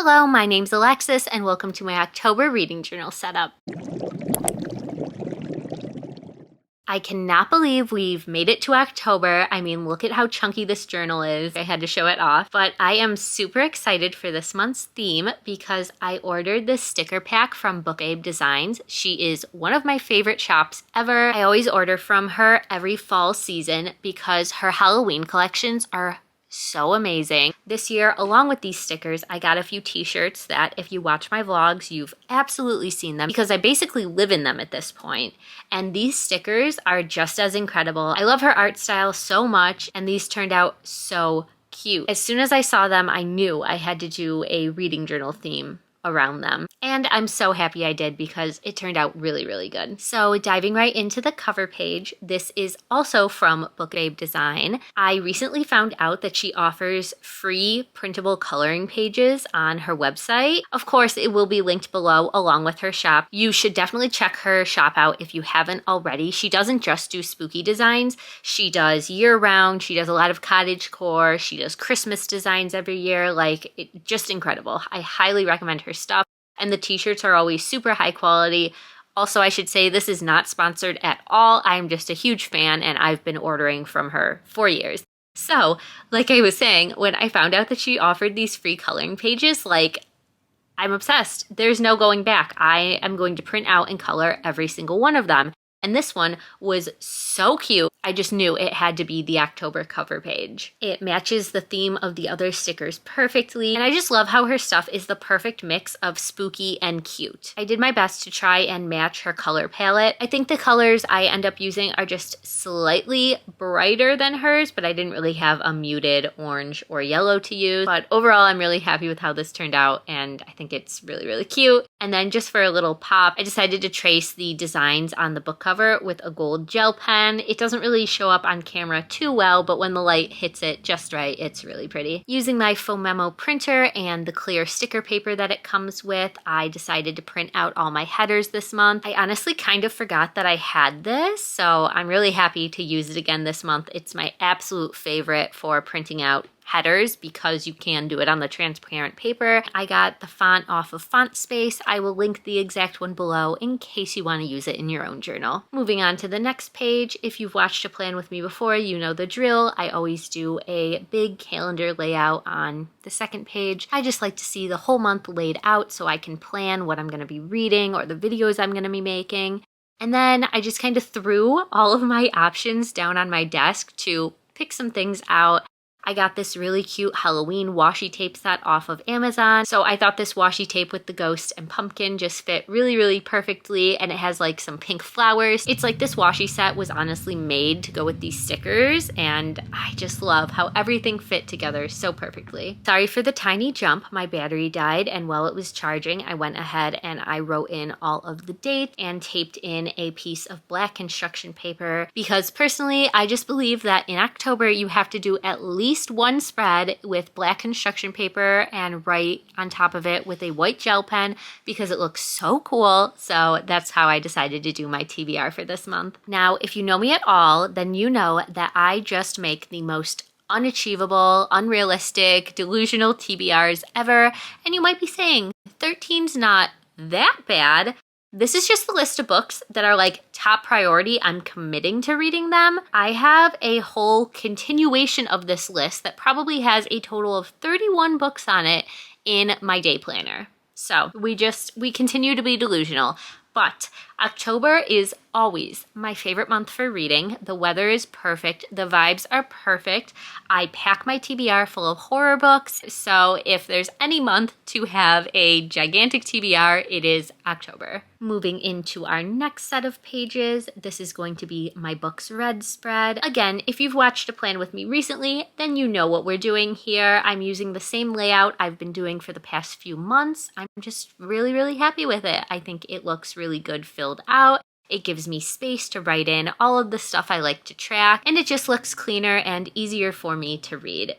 Hello, my name's Alexis and welcome to my October reading journal setup. I cannot believe we've made it to October. I mean, look at how chunky this journal is. I had to show it off, but I am super excited for this month's theme because I ordered this sticker pack from Blackoween Designs. She is one of my favorite shops ever. I always order from her every fall season because her Halloween collections are so amazing. This year, along with these stickers, I got a few t-shirts that if you watch my vlogs, you've absolutely seen them because I basically live in them at this point. And these stickers are just as incredible. I love her art style so much, and these turned out so cute. As soon as I saw them, I knew I had to do a reading journal theme around them. And I'm so happy I did because it turned out really, really good. So diving right into the cover page, this is also from Blackoween Design. I recently found out that she offers free printable coloring pages on her website. Of course, it will be linked below along with her shop. You should definitely check her shop out if you haven't already. She doesn't just do spooky designs. She does year-round. She does a lot of cottagecore. She does Christmas designs every year. Just incredible. I highly recommend her stuff. And the t-shirts are always super high quality. Also, I should say this is not sponsored at all. I'm just a huge fan and I've been ordering from her for years. So, like I was saying, when I found out that she offered these free coloring pages, I'm obsessed. There's no going back. I am going to print out and color every single one of them. And this one was so cute. I just knew it had to be the October cover page. It matches the theme of the other stickers perfectly. And I just love how her stuff is the perfect mix of spooky and cute. I did my best to try and match her color palette. I think the colors I end up using are just slightly brighter than hers, but I didn't really have a muted orange or yellow to use. But overall, I'm really happy with how this turned out. And I think it's really, really cute. And then just for a little pop, I decided to trace the designs on the book cover with a gold gel pen. It doesn't really show up on camera too well, but when the light hits it just right, it's really pretty. Using my foam memo printer and the clear sticker paper that it comes with, I decided to print out all my headers this month. I honestly kind of forgot that I had this, so I'm really happy to use it again this month. It's my absolute favorite for printing out headers because you can do it on the transparent paper. I got the font off of Font Space. I will link the exact one below in case you want to use it in your own journal. Moving on to the next page. If you've watched a plan with me before, you know the drill. I always do a big calendar layout on the second page. I just like to see the whole month laid out so I can plan what I'm going to be reading or the videos I'm going to be making. And then I just kind of threw all of my options down on my desk to pick some things out. I got this really cute Halloween washi tape set off of Amazon. So I thought this washi tape with the ghost and pumpkin just fit really, really perfectly. And it has some pink flowers. It's like this washi set was honestly made to go with these stickers. And I just love how everything fit together so perfectly. Sorry for the tiny jump. My battery died. And while it was charging, I went ahead and I wrote in all of the dates and taped in a piece of black construction paper. Because personally, I just believe that in October, you have to do at least one spread with black construction paper and write on top of it with a white gel pen because it looks so cool. So that's how I decided to do my TBR for this month. Now, if you know me at all, then you know that I just make the most unachievable, unrealistic, delusional TBRs ever. And you might be saying, 13's not that bad. This is just the list of books that are top priority. I'm committing to reading them. I have a whole continuation of this list that probably has a total of 31 books on it in my day planner. So we continue to be delusional. But October is always my favorite month for reading. The weather is perfect. The vibes are perfect. I pack my TBR full of horror books. So if there's any month to have a gigantic TBR, it is October. Moving into our next set of pages, this is going to be my books read spread. Again, if you've watched a plan with me recently, then you know what we're doing here. I'm using the same layout I've been doing for the past few months. I'm just really, really happy with it. I think it looks really good filled out. It gives me space to write in all of the stuff I like to track, and it just looks cleaner and easier for me to read.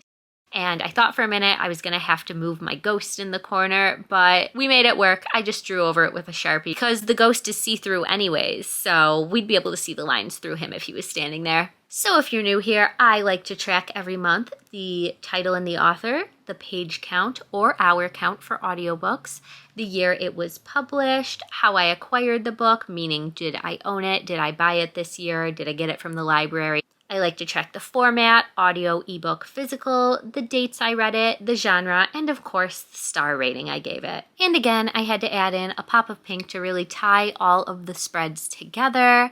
And I thought for a minute I was going to have to move my ghost in the corner, but we made it work. I just drew over it with a Sharpie because the ghost is see-through anyways, so we'd be able to see the lines through him if he was standing there. So if you're new here, I like to track every month the title and the author, the page count or hour count for audiobooks, the year it was published, how I acquired the book, meaning did I own it, did I buy it this year, did I get it from the library. I like to track the format, audio, ebook, physical, the dates I read it, the genre, and of course the star rating I gave it. And again, I had to add in a pop of pink to really tie all of the spreads together.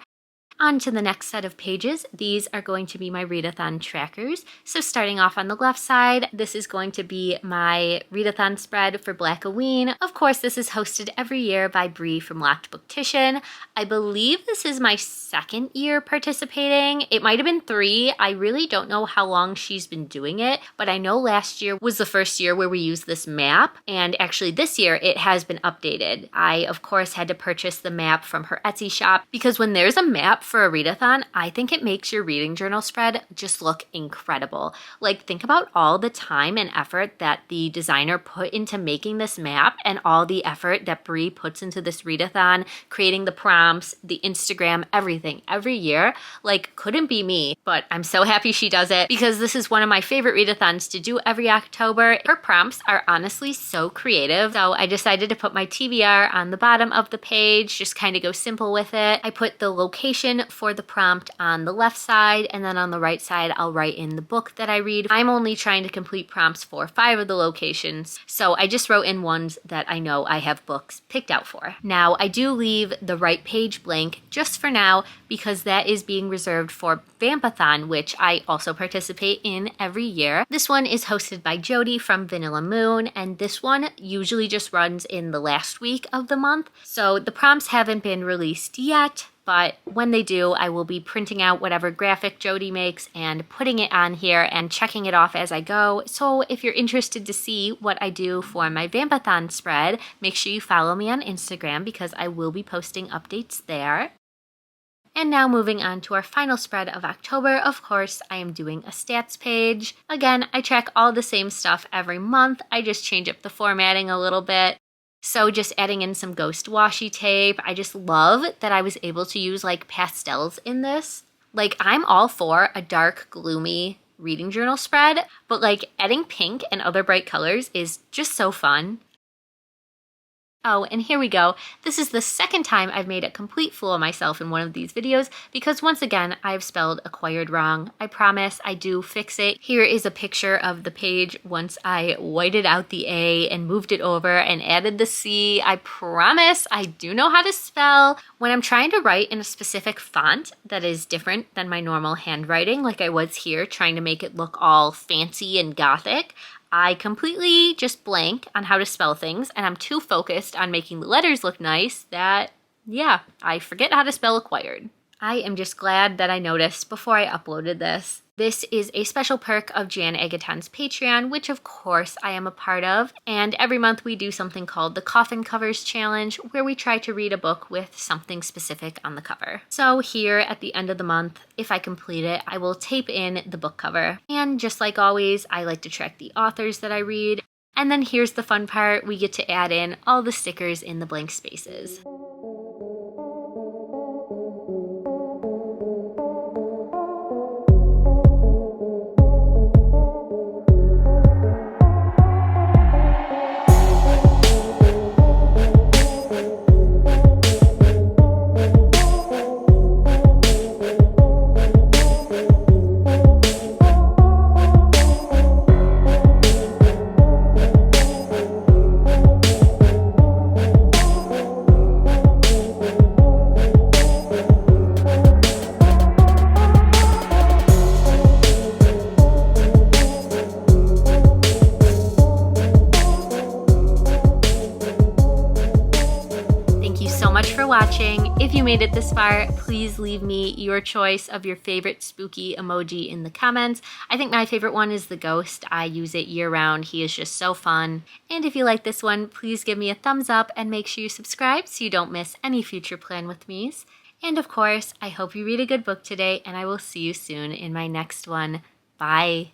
On to the next set of pages. These are going to be my Readathon trackers. So starting off on the left side, this is going to be my Readathon spread for Blackoween. Of course, this is hosted every year by Bree from Locked Booktition. I believe this is my second year participating. It might have been 3. I really don't know how long she's been doing it, but I know last year was the first year where we used this map, and actually this year it has been updated. I, of course, had to purchase the map from her Etsy shop because when there's a map for a readathon, I think it makes your reading journal spread just look incredible. Like, think about all the time and effort that the designer put into making this map and all the effort that Bree puts into this readathon, creating the prompts, the Instagram, everything every year. Like, couldn't be me, but I'm so happy she does it because this is one of my favorite readathons to do every October. Her prompts are honestly so creative. So I decided to put my TBR on the bottom of the page, just kind of go simple with it. I put the location for the prompt on the left side, and then on the right side I'll write in the book that I read. I'm only trying to complete prompts for 5 of the locations, so I just wrote in ones that I know I have books picked out for. Now I do leave the right page blank just for now because that is being reserved for Vampathon, which I also participate in every year. This one is hosted by Jody from Vanilla Moon, and this one usually just runs in the last week of the month, so the prompts haven't been released yet. But when they do, I will be printing out whatever graphic Jody makes and putting it on here and checking it off as I go. So if you're interested to see what I do for my Vampathon spread, make sure you follow me on Instagram because I will be posting updates there. And now moving on to our final spread of October, of course, I am doing a stats page. Again, I track all the same stuff every month. I just change up the formatting a little bit. So just adding in some ghost washi tape. I just love that I was able to use like pastels in this. Like, I'm all for a dark, gloomy reading journal spread, but like adding pink and other bright colors is just so fun. Oh, and here we go. This is the second time I've made a complete fool of myself in one of these videos because once again, I've spelled acquired wrong. I promise I do fix it. Here is a picture of the page once I whited out the A and moved it over and added the C. I promise I do know how to spell. When I'm trying to write in a specific font that is different than my normal handwriting, like I was here trying to make it look all fancy and gothic, I completely just blank on how to spell things, and I'm too focused on making the letters look nice that, yeah, I forget how to spell acquired. I am just glad that I noticed before I uploaded this. This is a special perk of Jan Agaton's Patreon, which of course I am a part of, and every month we do something called the Coffin Covers Challenge, where we try to read a book with something specific on the cover. So here at the end of the month, if I complete it, I will tape in the book cover. And just like always, I like to track the authors that I read. And then here's the fun part, we get to add in all the stickers in the blank spaces. For watching. If you made it this far, please leave me your choice of your favorite spooky emoji in the comments. I think my favorite one is the ghost. I use it year round. He is just so fun. And if you like this one, please give me a thumbs up and make sure you subscribe so you don't miss any future Plan With Me's. And of course, I hope you read a good book today, and I will see you soon in my next one. Bye.